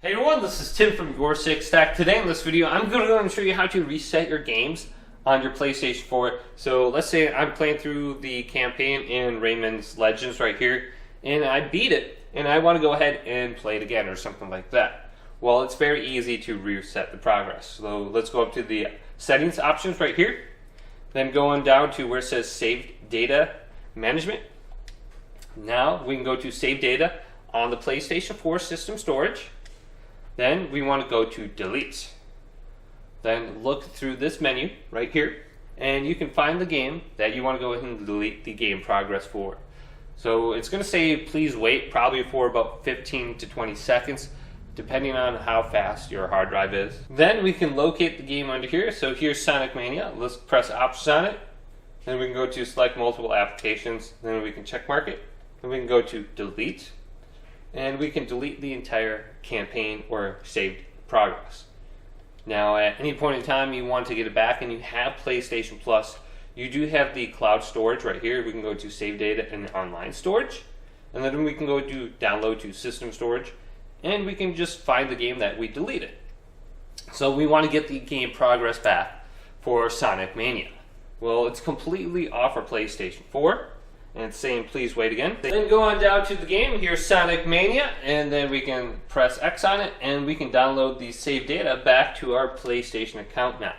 Hey everyone, this is Tim from YourSixTech. Today in this video, I'm going to go and show you how to reset your games on your PlayStation 4. So let's say I'm playing through the campaign in Rayman's Legends right here, and I beat it, and I want to go ahead and play it again or something like that. Well, it's very easy to reset the progress. So let's go up to the settings options right here, then go on down to where it says Saved Data Management. Now we can go to Save Data on the PlayStation 4 system storage. Then we want to go to Delete. Then look through this menu right here, and you can find the game that you want to go ahead and delete the game progress for. So it's going to say please wait probably for about 15 to 20 seconds depending on how fast your hard drive is. Then we can locate the game under here. So here's Sonic Mania. Let's press options on it. Then we can go to select multiple applications. Then we can check mark it. Then we can go to delete. And we can delete the entire campaign or saved progress. Now at any point in time you want to get it back and you have PlayStation Plus, you do have the cloud storage right here. We can go to save data and online storage, and then we can go to download to system storage, and we can just find the game that we deleted. So we want to get the game progress back for Sonic Mania. Well, it's completely off our PlayStation 4. And it's saying please wait again. Then go on down to the game. Here's Sonic Mania, and then we can press X on it, and we can download the saved data back to our PlayStation account now.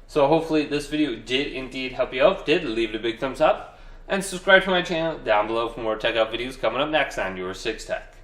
So hopefully this video did indeed help you out. If it did, leave it a big thumbs up, and subscribe to my channel down below for more tech out videos coming up next on YourSixTech.